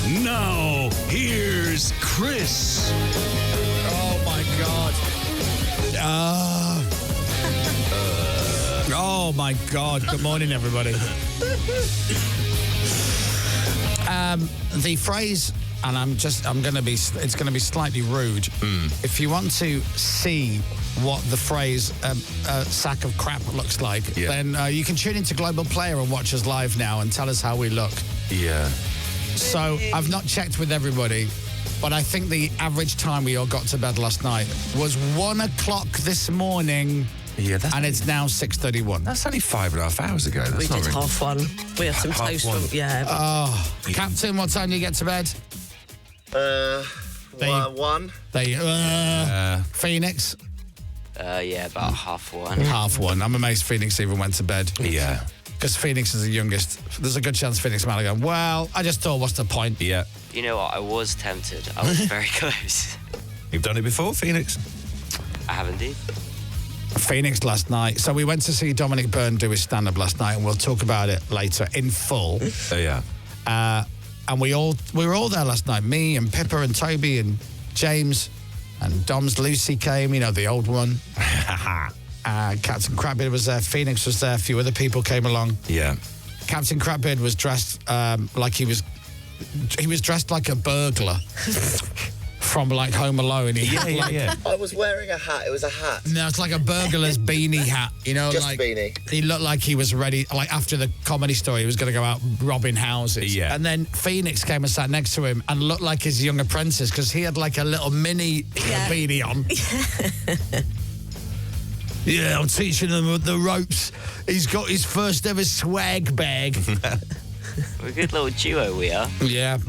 Now, here's Chris. Oh, my God. Oh, my God. Good morning, everybody. The phrase, and it's going to be slightly rude. If you want to see what the phrase sack of crap looks like, then you can tune into Global Player and watch us live now and tell us how we look. Yeah. So I've not checked with everybody, but I think the average time we all got to bed last night was 1 o'clock this morning. Yeah, and it's now 6:31. That's only 5.5 hours ago. That's We not did really... half one. We had some toast from, Captain, what time do you get to bed? 1. Phoenix? About 1:30. 1:30. I'm amazed Phoenix even went to bed. Yeah. Because Phoenix is the youngest. There's a good chance Phoenix might have gone, well, I just thought, what's the point? Yeah. You know what? I was tempted. I was very close. You've done it before, Phoenix? I have indeed. Phoenix last night. So we went to see Dominic Byrne do his stand-up last night, and we'll talk about it later in full. Oh, yeah. And we were all there last night. Me and Pippa and Toby and James and Dom's Lucy came, the old one. Captain Crapbeard was there. Phoenix was there. A few other people came along. Yeah. Captain Crapbeard was dressed like he was dressed like a burglar from like Home Alone. Yeah. I was wearing a hat. It was a hat. No, it's like a burglar's beanie hat. Just like beanie. He looked like he was ready. Like after the Comedy Store, he was going to go out robbing houses. Yeah. And then Phoenix came and sat next to him and looked like his young apprentice because he had like a little mini beanie on. Yeah, I'm teaching him the ropes. He's got his first ever swag bag. We're a good little duo, we are. Yeah.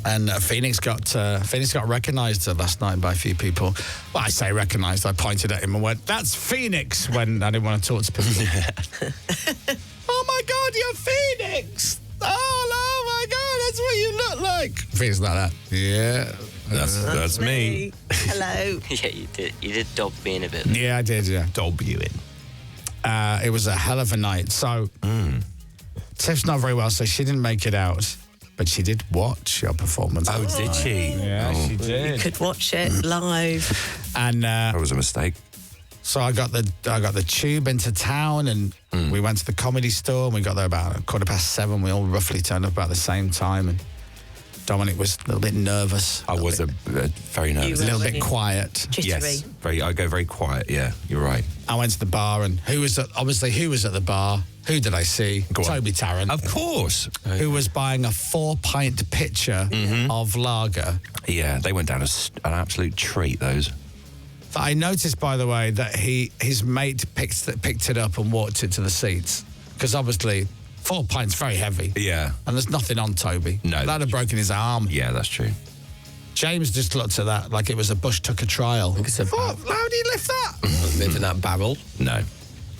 And Phoenix got recognised last night by a few people. Well, I say recognised. I pointed at him and went, "That's Phoenix," when I didn't want to talk to people. Oh, my God, you're Phoenix. Oh, my God, that's what you look like. Phoenix like that. Yeah. That's me. Hello. Yeah, you did dob me in a bit. Yeah, I did, yeah. Dob you in. It was a hell of a night. So, Tiff's not very well, so she didn't make it out. But she did watch your performance. Oh, did she? Yeah, she did. You could watch it live. And that was a mistake. so I got the tube into town, and we went to the Comedy Store, and we got there about 7:15. We all roughly turned up about the same time, and Dominic was a little bit nervous. I was very nervous. A little bit quiet. Jittery. Yes, I go very quiet. Yeah, you're right. I went to the bar, and who was at the bar? Who did I see? Go on. Toby Tarrant. Of course. Who was buying a 4-pint pitcher of lager. Yeah, they went down an absolute treat, those. But I noticed, by the way, that his mate picked it up and walked it to the seats. Because obviously, 4 pints very heavy. Yeah. And there's nothing on Toby. No. That'd have broken his arm. Yeah, that's true. James just looked at that like it was a Bush Tucker trial. How do you lift that? Live in that barrel. No.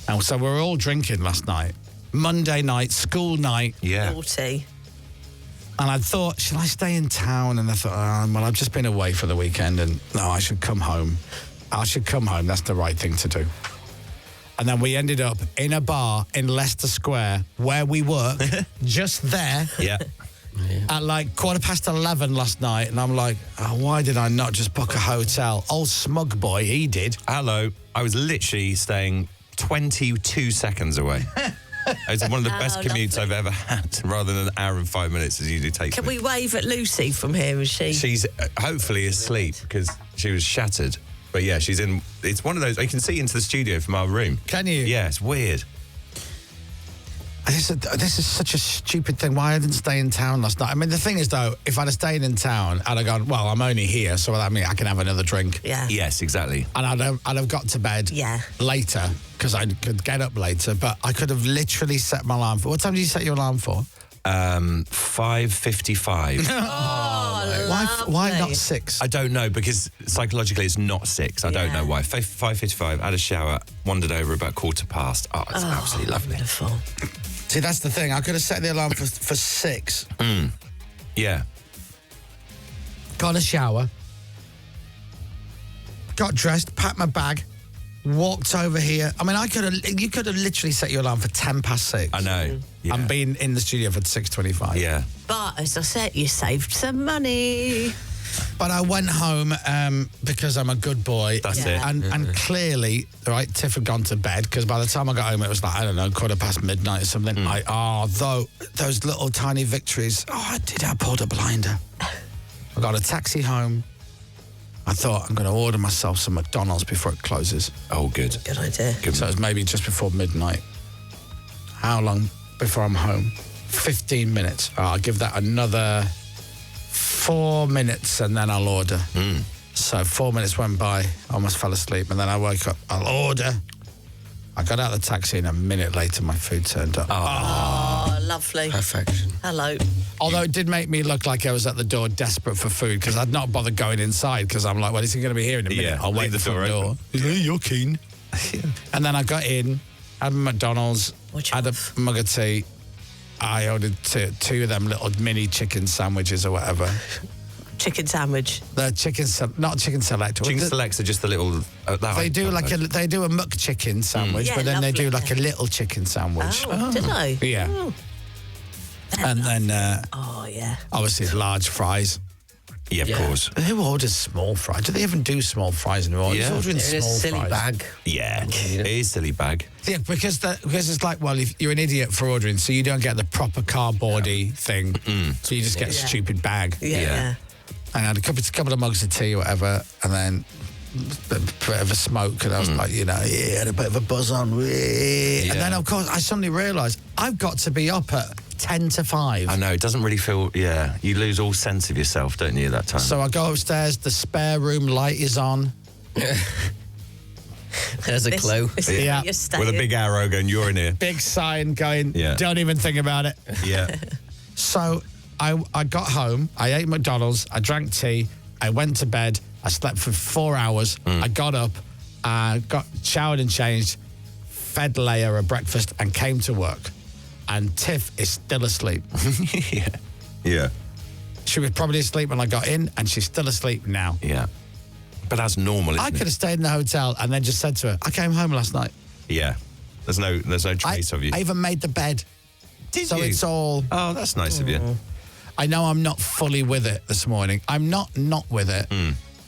And so we were all drinking last night. Monday night, school night. Yeah. Naughty. And I thought, should I stay in town? And I thought, well, I've just been away for the weekend, and no, I should come home. That's the right thing to do. And then we ended up in a bar in Leicester Square where we work, just there. Yeah. At like 11:15 last night. And I'm like, why did I not just book a hotel? Old smug boy, he did. Hello. I was literally staying 22 seconds away. It's one of the best commutes I've ever had, rather than an hour and 5 minutes as it usually takes Can me. we wave at Lucy from here? Is she? She's hopefully asleep because she was shattered. But yeah, she's in. It's one of those. I can see into the studio from our room. Can you? Yeah, it's weird. This is such a stupid thing. Why I didn't stay in town last night? I mean, the thing is, though, if I'd have stayed in town, I'd have gone, well, I'm only here, so I mean, I can have another drink. Yeah. Yes, exactly. And I'd have got to bed later, because I could get up later, but I could have literally set my alarm for... What time did you set your alarm for? 5:55. Why not 6? I don't know, because psychologically it's not 6. I don't know why. 5:55, had a shower, wandered over about 15:15. Oh, it's absolutely lovely. Wonderful. See, that's the thing. I could have set the alarm for 6. Yeah. Got a shower. Got dressed, packed my bag, walked over here. I mean, you could have literally set your alarm for 6:10. I know. Yeah. And been in the studio for 6:25. Yeah. But as I said, you saved some money. But I went home because I'm a good boy. That's Yeah. it. And clearly, right, Tiff had gone to bed because by the time I got home, it was like, I don't know, midnight or something. Those little tiny victories. I pulled a blinder. I got a taxi home. I thought, I'm going to order myself some McDonald's before it closes. Oh, good. Good idea. Good. So it was maybe just before midnight. How long before I'm home? 15 minutes. I'll give that another 4 minutes and then I'll order. So 4 minutes went by, I almost fell asleep, and then I woke up, I'll order. I got out of the taxi and a minute later my food turned up. Oh, lovely. Perfection. Hello. Although it did make me look like I was at the door desperate for food because I'd not bothered going inside because I'm like, well, is he going to be here in a minute? Yeah, I'll wait leave the the front door door. open. He's like, you're keen. And then I got in, had McDonald's, What'd you had a have? mug of tea. I ordered two of them little mini chicken sandwiches or whatever. Chicken sandwich. The not chicken select. Chicken selects are just the little. They do they do a muck chicken sandwich, Yeah, but then they do lovely, like a little chicken sandwich. Oh, did I? Yeah. Oh. And then Oh, yeah. obviously large fries. Yeah, of course. Who orders small fries? Do they even do small fries in New Orleans? Yeah. Who's ordering In a small silly fries? bag. Yeah, it is silly bag. Yeah, because it's like, well, if you're an idiot for ordering, so you don't get the proper cardboardy thing, so you just get a stupid bag. Yeah. Yeah. And I had a couple of mugs of tea or whatever, and then a bit of a smoke, and I was like, had a bit of a buzz on. And then, of course, I suddenly realised I've got to be up at 10 to 5. I know, it doesn't really feel, you lose all sense of yourself, don't you, that time? So I go upstairs, the spare room light is on. There's a clue. This is Yeah. where you're staying. With a big arrow going, you're in here. Big sign going, Yeah. don't even think about it. Yeah. So I got home, I ate McDonald's, I drank tea, I went to bed, I slept for 4 hours, I got up, got showered and changed, fed Leia a breakfast and came to work. And Tiff is still asleep. Yeah. Yeah. She was probably asleep when I got in, and she's still asleep now. Yeah. But that's normal, isn't I it? could have stayed in the hotel and then just said to her, I came home last night. Yeah. There's no trace of you. I even made the bed. Did So you? it's all... Oh, that's nice of you. I know I'm not fully with it this morning. I'm not with it,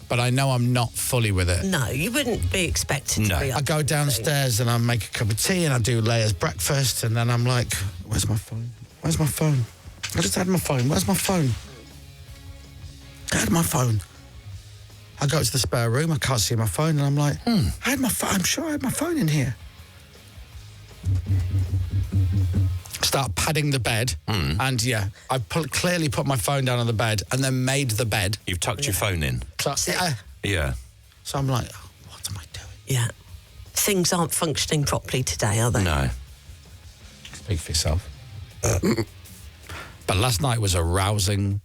but I know I'm not fully with it. No, you wouldn't be expected No. to be up. I go downstairs and I make a cup of tea and I do Leia's breakfast, and then I'm like, where's my phone? Where's my phone? I just had my phone. Where's my phone? I had my phone. I go to the spare room. I can't see my phone, and I'm like, I had my phone. I'm sure I had my phone in here. Start padding the bed, and I clearly put my phone down on the bed, and then made the bed. You've tucked your phone in. So, Yeah. so I'm like, oh, what am I doing? Yeah. Things aren't functioning properly today, are they? No. Speak for yourself. But last night was a rousing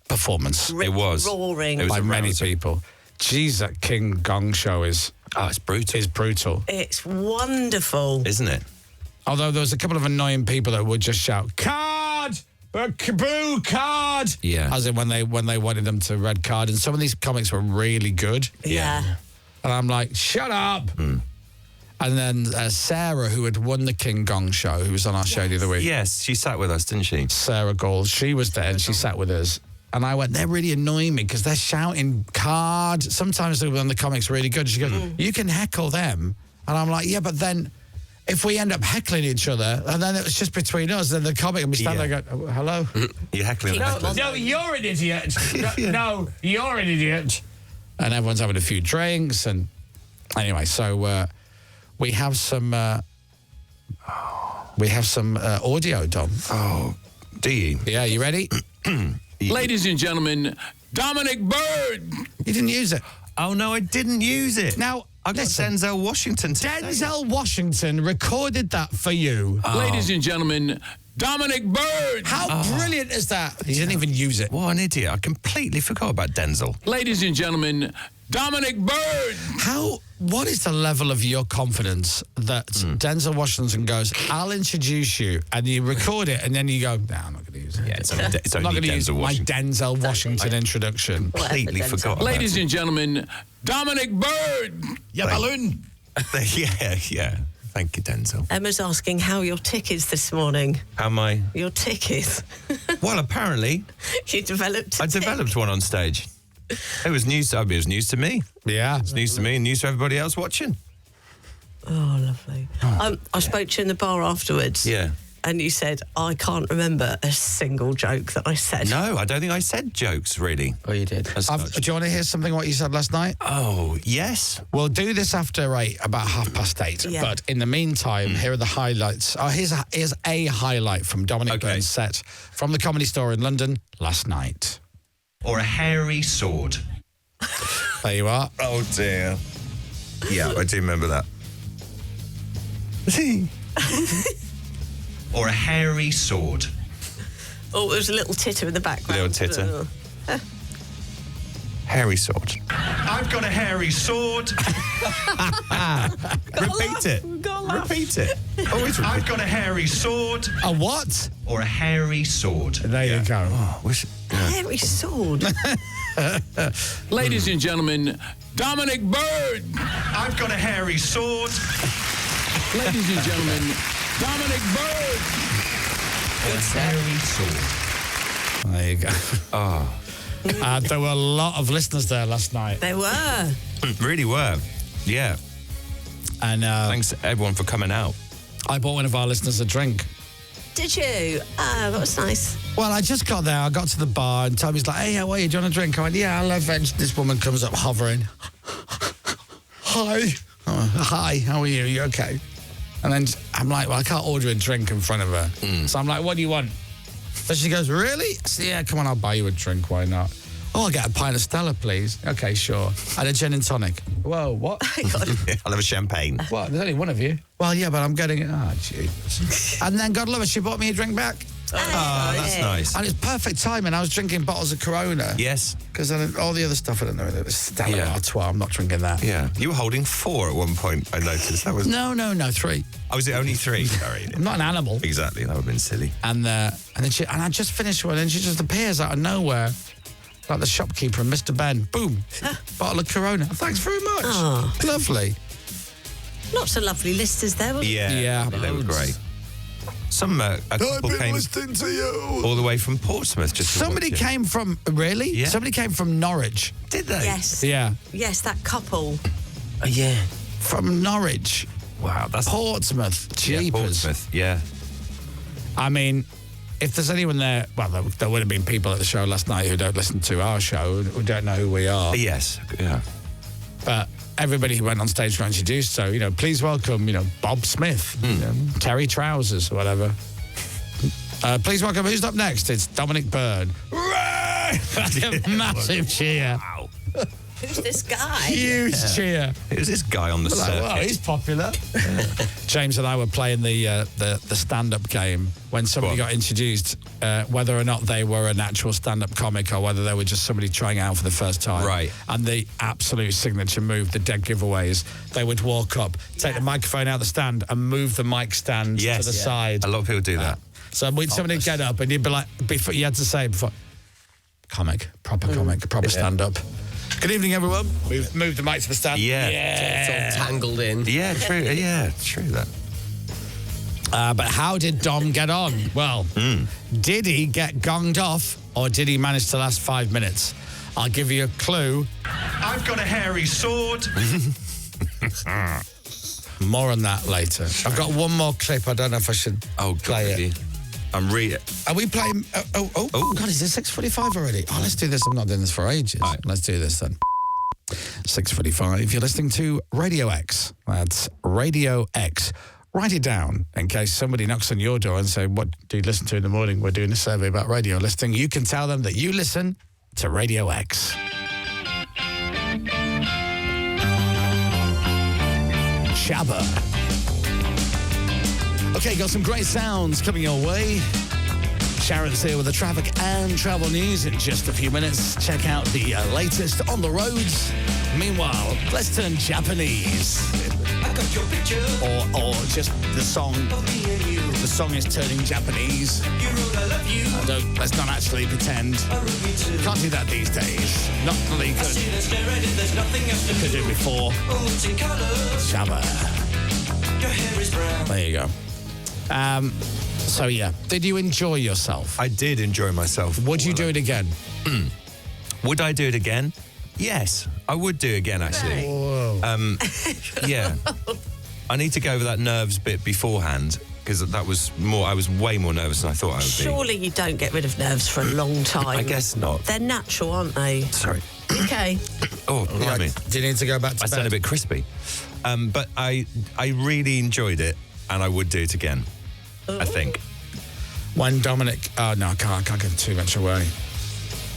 performance It was. Roaring. It was by many arousing. people. Jeez, that King Gong show is It's brutal. brutal. It's wonderful. Isn't it? Although there was a couple of annoying people that would just shout, card! Boo, card! Yeah. As in when they wanted them to red card. And some of these comics were really good. Yeah. And I'm like, shut up! And then Sarah, who had won the King Gong show, who was on our show the other week. Yes, she sat with us, didn't she? Sarah Gold, she was there and she sat with us. And I went, they're really annoying me because they're shouting card. Sometimes when the comic's really good, she goes, you can heckle them. And I'm like, yeah, but then if we end up heckling each other, and then it's just between us, then the comic will be standing there going, oh, hello? You're heckling the No, you're an idiot. No, you're an idiot. And everyone's having a few drinks. And anyway, so we have some audio, Dom. Oh, do you? Yeah, you ready? Ladies and gentlemen, Dominic Bird. You didn't use it. Oh, no, I didn't use it. Now, I got listen. Denzel Washington to Denzel Washington recorded that for you. Ladies and gentlemen, Dominic Bird. How brilliant is that? He didn't even use it. What an idiot. I completely forgot about Denzel. Ladies and gentlemen, Dominic Bird. What is the level of your confidence that Denzel Washington goes, I'll introduce you, and you record it, and then you go, no, I'm not going to use it. Yeah, it's I'm not only going to use Denzel my Washington. Denzel Washington introduction. Completely Whatever, forgot about Ladies it. and gentlemen, Dominic Bird. Yeah, balloon. yeah. Thank you, Denzel. Emma's asking how your tick is this morning. How am I? Your tick is. Well, apparently, You developed a I tick. developed one on stage. It was news. It was news to me. Yeah. It's news to me and news to everybody else watching. Oh, lovely. I spoke to you in the bar afterwards. Yeah. And you said, I can't remember a single joke that I said. No, I don't think I said jokes, really. Oh, you did. As such. Do you want to hear something what you said last night? Oh, yes. We'll do this after 8, about 8:30. Yeah. But in the meantime, here are the highlights. Oh, here's a highlight from Dominic Okay. Byrne's set from the Comedy Store in London last night. Or a hairy sword. There you are. Oh, dear. Yeah, I do remember that. Or a hairy sword. Oh, there was a little titter in the background. Little titter. Hairy sword. I've got a hairy sword. Repeat it. Repeat it. Always repeat. I've got a hairy sword. A what? Or a hairy sword. There you go. Oh, Hairy sword. Ladies and gentlemen, Dominic Bird. I've got a hairy sword. Ladies and gentlemen, Dominic Bird. Or a hairy sword. There you go. Oh. There were a lot of listeners there last night. They were. Really were. Yeah. And Thanks to everyone for coming out. I bought one of our listeners a drink. Did you? Oh, that was nice. Well, I just got there. I got to the bar and Tommy's like, hey, how are you? Do you want a drink? I went, yeah, I love it. This woman comes up hovering. Hi. Oh, hi, how are you? You okay? And then I'm like, well, I can't order a drink in front of her. So I'm like, what do you want? So she goes, really? I said, yeah, come on, I'll buy you a drink. Why not? Oh, I'll get a pint of Stella, please. Okay, sure. And a gin and tonic. Whoa, what? I'll have a champagne. What? There's only one of you. Well, yeah, but I'm getting it. Oh, jeez. And then, God love her, she bought me a drink back. Oh, that's nice. And it's perfect timing. I was drinking bottles of Corona. Yes. Because all the other stuff, I don't know. It was Stella Artois. I'm not drinking that. Yeah. You were holding 4 at one point, I noticed. That was. No, 3. Oh, was it only 3? Sorry. I'm not an animal. Exactly. That would have been silly. And then I just finished one, and she just appears out of nowhere, like the shopkeeper and Mr. Ben. Boom, bottle of Corona. Thanks very much. Oh. Lovely. Lots of lovely listers there, wasn't Yeah. Yeah. They were great. A couple came listening to you. all the way from Portsmouth. Just to Somebody watch it. came from really? Yeah. Somebody came from Norwich. Did they? Yes. Yeah, Yes, that couple. Yeah. from Norwich, Wow. That's Portsmouth. yeah, Jeepers. Portsmouth. Yeah. I mean, if there's anyone there, well, there would have been people at the show last night who don't listen to our show, who don't know who we are. Yes. Yeah. But everybody who went on stage got introduced. So, please welcome, Bob Smith, Terry Trousers, or whatever. Please welcome, who's up next? It's Dominic Byrne. Like a massive cheer. Wow. Who's this guy? Huge cheer. Who's this guy on the Like, circuit? well, he's popular. James and I were playing the stand-up game when somebody Go on. got introduced, whether or not they were an actual stand-up comic or whether they were just somebody trying out for the first time. Right. And the absolute signature move, the dead giveaways, they would walk up, take the microphone out of the stand and move the mic stand Yes. to the side. A lot of people do that. So when somebody get up and you'd be like, before you had to say before, comic, proper stand-up. Good evening, everyone. Move the mic to the stand. Yeah. It's all tangled in. Yeah, true. Yeah, true that. But how did Dom get on? Well, did he get gonged off or did he manage to last 5 minutes? I'll give you a clue. I've got a hairy sword. More on that later. I've got one more clip. I don't know if I should play it. I'm reading. Are we playing? Oh, God, is it 6:45 already? Oh, let's do this. I'm not doing this for ages. Right. Let's do this then. 6:45. You're listening to Radio X. That's Radio X. Write it down in case somebody knocks on your door and say, what do you listen to in the morning? We're doing a survey about radio listening. You can tell them that you listen to Radio X. Shabba. Okay, got some great sounds coming your way. Sharon's here with the traffic and travel news in just a few minutes. Check out the latest on the roads. Meanwhile, let's turn Japanese. I got your picture Or just the song. of me and you. The song is turning Japanese. Let's not actually pretend. Can't do that these days. Not really good. Could do it before. Shabba. There you go. So yeah, did you enjoy yourself? I did enjoy myself. Would you do it again? Would I do it again? Yes, I would do it again, actually. Whoa. Yeah. I need to go over that nerves bit beforehand, because that was I was way more nervous than I thought I would be. Surely you don't get rid of nerves for a long time. I guess not. They're natural, aren't they? Sorry. Okay. Oh, blimey. Do you need to go back to I bed? sound a bit crispy. But I really enjoyed it, and I would do it again, I think. When Dominic... Oh, no, I can't give too much away.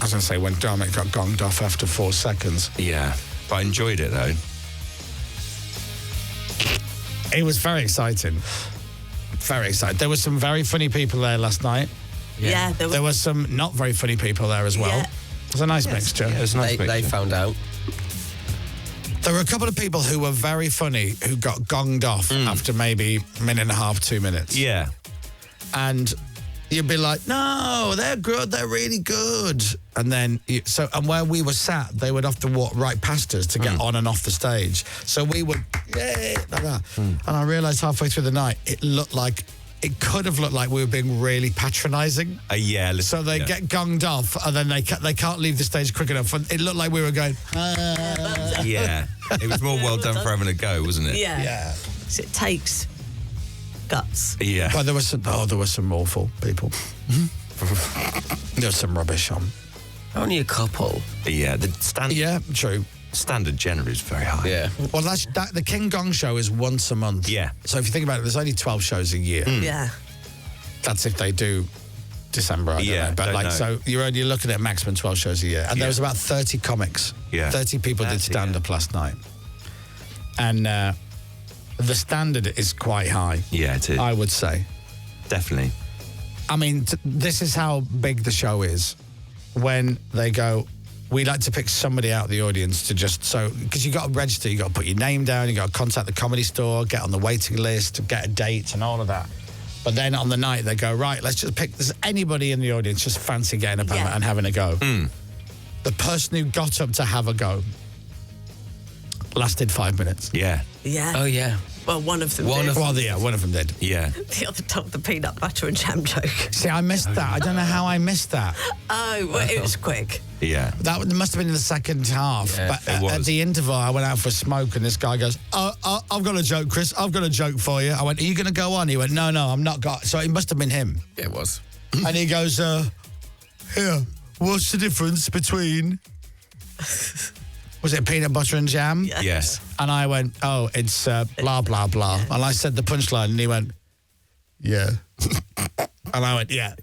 I was going to say, when Dominic got gonged off after 4 seconds. Yeah, but I enjoyed it, though. It was very exciting. Very exciting. There were some very funny people there last night. Yeah, There were some not very funny people there as well. Yeah. It was a nice mixture. It was a nice They mixture. found out. There were a couple of people who were very funny who got gonged off after maybe a minute and a half, 2 minutes. Yeah. And you'd be like, no, they're good, they're really good. And then, and where we were sat, they would have to walk right past us to get on and off the stage. So we would, yay, like that. And I realised halfway through the night, it could have looked like we were being really patronising. Yeah. So they get gonged off, and then they can't leave the stage quick enough. And it looked like we were going, Yeah. It was more well done for having a go, wasn't it? Yeah. yeah. So it takes guts. Yeah. But there were some awful people. There was some rubbish on. Only a couple. Yeah. The Yeah, true. standard generally is very high. Yeah. Well, the King Gong show is once a month. Yeah. So if you think about it, there's only 12 shows a year. Yeah. That's if they do December, I don't Yeah, know. But don't know. so you're only looking at maximum 12 shows a year. And there was about 30 comics. Yeah. 30 people did 30, stand-up last night. And the standard is quite high, Yeah, it is. I would say. Definitely. I mean, this is how big the show is. When they go, we like to pick somebody out of the audience to because you got to register, you got to put your name down, you got to contact the comedy store, get on the waiting list, get a date and all of that. But then on the night they go, right, let's just pick, there's anybody in the audience just fancy getting up and having a go. The person who got up to have a go lasted 5 minutes. Yeah. Yeah. Oh, yeah. Well, one of them One did. of- One of them did. Yeah. The other told the peanut butter and jam joke. See, I missed that. I don't know how I missed that. Oh, well, it was quick. Yeah. That must have been in the second half. Yeah, but it was. at the interval, I went out for a smoke, and this guy goes, I've got a joke, Chris. I've got a joke for you. I went, are you going to go on? He went, no, I'm not got. So it must have been him. Yeah, it was. And he goes, here, what's the difference between... Was it peanut butter and jam? Yeah. Yes. And I went, oh, it's blah, blah, blah. And I said the punchline, and he went, yeah. And I went, yeah,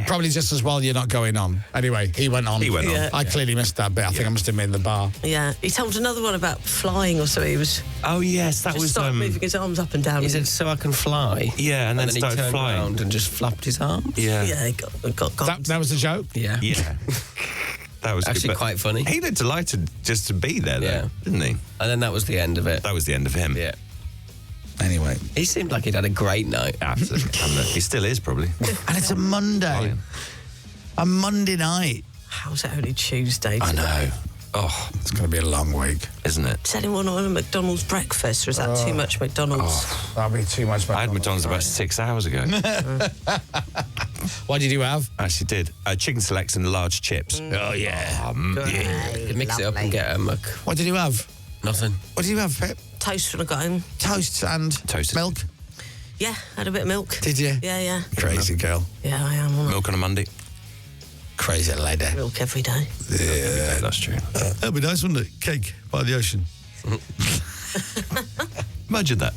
probably just as well you're not going on. Anyway, he went on. He went on. Yeah. I clearly missed that bit. I think I must have been in the bar. Yeah. He told another one about flying or so. He was Oh, yes. That just was... started moving his arms up and down. He said, so I can fly. Yeah, and then he started turned flying. around and just flapped his arms. Yeah. Yeah, he got That was the joke? Yeah. Yeah. That was Actually good, but quite funny. He looked delighted just to be there, though, Yeah. didn't he? And then that was the end of it. That was the end of him. Yeah. Anyway. He seemed like he'd had a great night. Absolutely. And he still is, probably. And it's a Monday. Flying. A Monday night. How's it only Tuesday? I know. Oh, It's going to be a long week. isn't it? Does anyone want a McDonald's breakfast, or is that too much McDonald's? That'll be too much. I had McDonald's about 6 hours ago. What did you have? I actually did. Chicken selects and large chips. Oh, yeah. You could mix it up and get a Mc. What did you have? Nothing. What did you have, Pip? Toast when I got home. Toast and Toasted. milk? Yeah, had a bit of milk. Did you? Yeah. Crazy girl. Yeah, I am. Milk on a Monday. Crazy lady. Milk every day. Yeah, that's true. That'd be nice, wouldn't it? Cake by the ocean. Imagine that.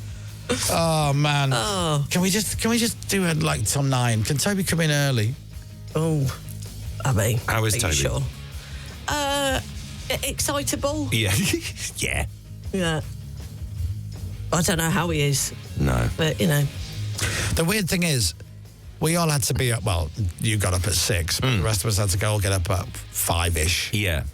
Oh, man. Oh. Can we just do it like till 9? Can Toby come in early? Oh, Abby. How is are you Toby? Sure. Excitable. Yeah. Yeah. Yeah. I don't know how he is, No. but you know. The weird thing is, we all had to be up. Well, you got up at 6, but the rest of us had to go all get up at 5-ish. Yeah.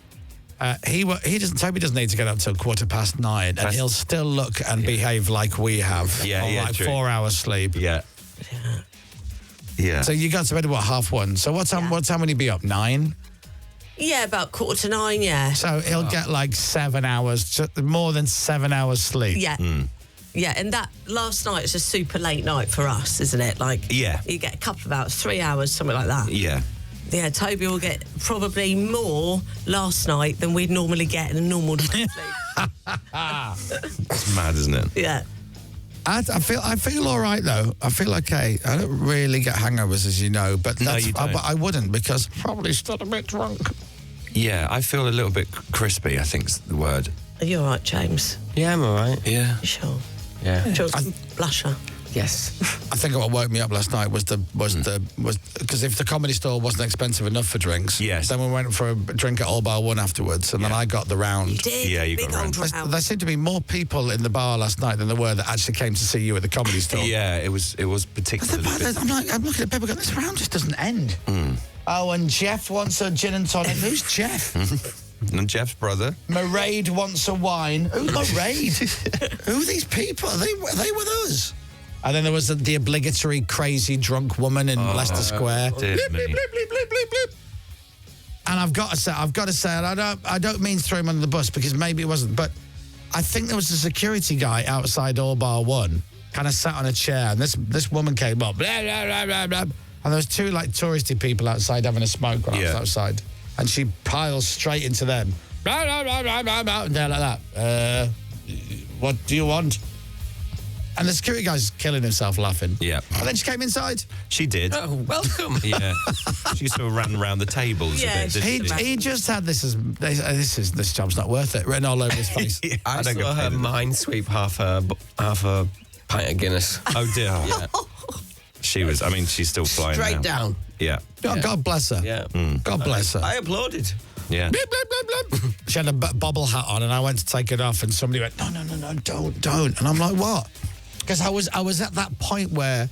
Toby doesn't need to get up till 9:15, and he'll still look and behave like we have. Yeah, on yeah, like true. 4 hours sleep. Yeah. Yeah. So you got to bed at what, 1:30? So what time would he be up? 9? Yeah, about 8:45, yeah. So he'll get like 7 hours, more than 7 hours sleep. Yeah. Yeah, and that last night is a super late night for us, isn't it? Like, Yeah. you get a couple of hours, 3 hours, something like that. Yeah. Yeah, Toby will get probably more last night than we'd normally get in a normal night's sleep. It's mad, isn't it? Yeah. I feel all right though. I feel okay. I don't really get hangovers, as you know, but No, you don't. I wouldn't because probably still a bit drunk. Yeah, I feel a little bit crispy, I think's the word. Are you all right, James? Yeah, I'm all right. Yeah. You sure? Yeah. Do you want some blusher? Yes. I think what woke me up last night was because if the Comedy Store wasn't expensive enough for drinks, Yes. then we went for a drink at All Bar One afterwards, and then I got the round. You did? Yeah, you Big got old round. round. There seemed to be more people in the bar last night than there were that actually came to see you at the Comedy Store. Yeah, it was particularly. I'm looking at people going, this round just doesn't end. Oh, and Jeff wants a gin and tonic. Who's Jeff? And Jeff's brother. Mairead wants a wine. Who's Mairead? Who are these people? Are they with us? And then there was the obligatory crazy drunk woman in Leicester Square. Dear Bleep, me. bleep, bleep, bleep, bleep, bleep, bleep. And I've got to say, and I don't mean to throw him under the bus because maybe it wasn't, but I think there was a security guy outside All Bar One, kind of sat on a chair, and this woman came up, blah, blah, blah, blah, blah, and there was two like touristy people outside having a smoke when I was outside, and she piles straight into them, blah, blah, blah, blah, blah, blah, and they're like that. What do you want? And the security guy's killing himself laughing. Yeah. And then she came inside. She did. Oh, welcome. Yeah. She sort of ran around the tables Yeah, a bit, didn't she? He just had this job's not worth it written all over his face. Yeah, I don't saw get her paid enough. mind sweep half a pint of Guinness. Oh, dear. Yeah. She was, I mean, she's still flying Straight now. down. Yeah. Oh, God bless her. Yeah. God bless her. I applauded. Yeah. Bleep, bleep, bleep, bleep. She had a bobble hat on, and I went to take it off, and somebody went, no, don't. And I'm like, what? Because I was at that point where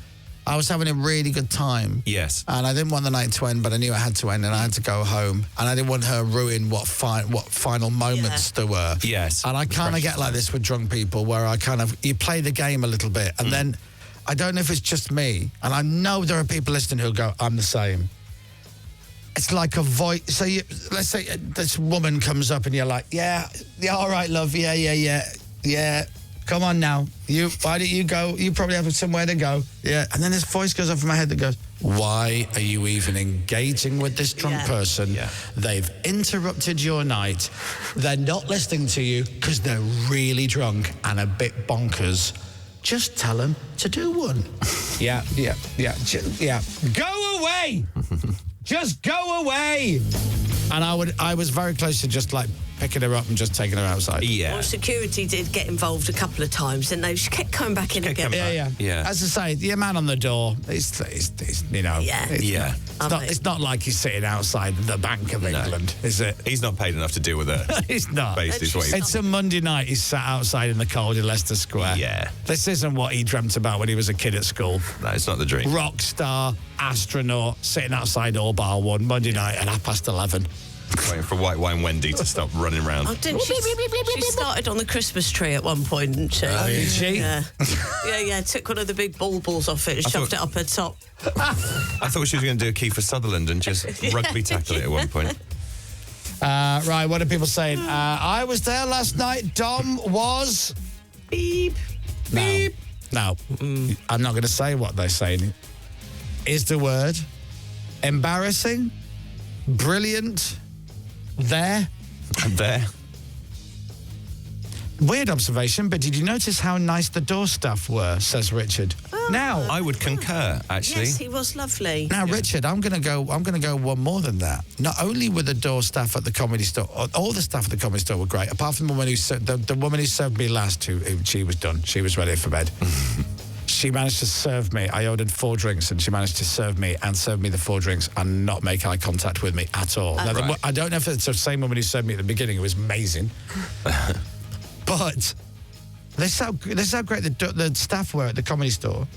I was having a really good time. Yes. And I didn't want the night to end, but I knew it had to end, and I had to go home. And I didn't want her ruin what final moments there were. Yes. And I kind of get like this with drunk people, where you play the game a little bit, and then I don't know if it's just me, and I know there are people listening who'll go, I'm the same. It's like a voice. So let's say this woman comes up and you're like, yeah, all right, love, yeah. Come on now. Why don't you go? You probably have somewhere to go. Yeah. And then this voice goes off in my head that goes, why are you even engaging with this drunk person? Yeah. They've interrupted your night. They're not listening to you because they're really drunk and a bit bonkers. Just tell them to do one. Yeah. Go away. Just go away. And I was very close to just like picking her up and just taking her outside. Yeah. Well, security did get involved a couple of times, and they she kept coming back in again. Yeah. As I say, the man on the door, he's you know. Yeah. Yeah. It's not like he's sitting outside the Bank of England, is it? He's not paid enough to deal with it. He's not. Basically, is what he's It's a Monday night. He's sat outside in the cold in Leicester Square. Yeah. This isn't what he dreamt about when he was a kid at school. No, it's not the dream. Rock star, astronaut, sitting outside All Bar One Monday night at 11:30. Waiting for White Wine Wendy to stop running around. Oh, didn't she? She started on the Christmas tree at one point, didn't she? Oh, did she? Yeah. Yeah. Took one of the big balls off it and shoved it up her top. I thought she was going to do a Kiefer Sutherland and just rugby tackle it at one point. Right, what are people saying? I was there last night. Dom was... Beep. Beep. No. I'm not going to say what they're saying. Is the word embarrassing, brilliant, there? There. Weird observation, but did you notice how nice the door staff were, says Richard. Now, I would concur, actually. Yes, he was lovely. Now, Richard, I'm going to go one more than that. Not only were the door staff at the Comedy Store, all the staff at the Comedy Store were great, apart from the woman who served me last, who she was done. She was ready for bed. She managed to serve me. I ordered 4 drinks, and she managed to serve me the 4 drinks and not make eye contact with me at all. Now, Right. I don't know if it's the same woman who served me at the beginning. It was amazing. But this is how great the staff were at the Comedy Store.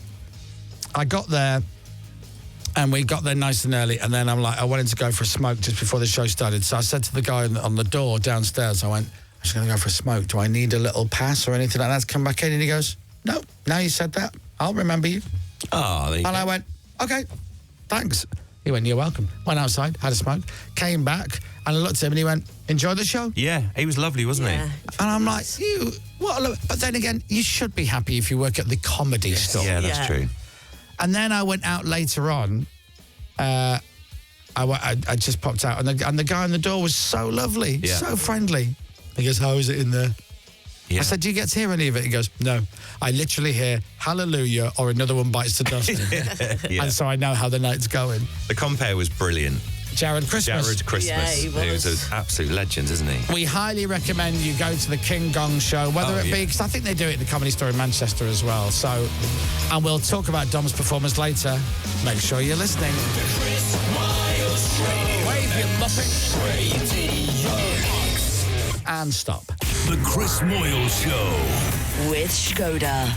I got there, and we got there nice and early, and then I'm like, I wanted to go for a smoke just before the show started. So I said to the guy on the door downstairs, I went, I'm just going to go for a smoke. Do I need a little pass or anything like that to come back in? And he goes, no, now you said that, I'll remember you. Oh, there you And go. I went, okay. thanks. He went, you're welcome. Went outside, had a smoke, came back, and I looked at him and he went, enjoy the show? Yeah, he was lovely, wasn't Yeah. he? And I'm like, you, what? But then again, you should be happy if you work at the comedy store. Yeah, that's Yeah. true. And then I went out later on. I just popped out, and the guy on the door was so lovely, Yeah. so friendly. He goes, how is it in there? Yeah. I said, do you get to hear any of it? He goes, no. I literally hear hallelujah or another one bites the dust. Yeah. And so I know how the night's going. The compere was brilliant. Jared Christmas. Jared Christmas. Yeah, he was. Who's an absolute legend, isn't he? We highly recommend you go to the King Gong show, whether Oh, it be, yeah. because I think they do it at the Comedy Store in Manchester as well. So, and we'll talk about Dom's performance later. Make sure you're listening. Wave your muppet. And stop. The Chris Moyles Show. With Skoda.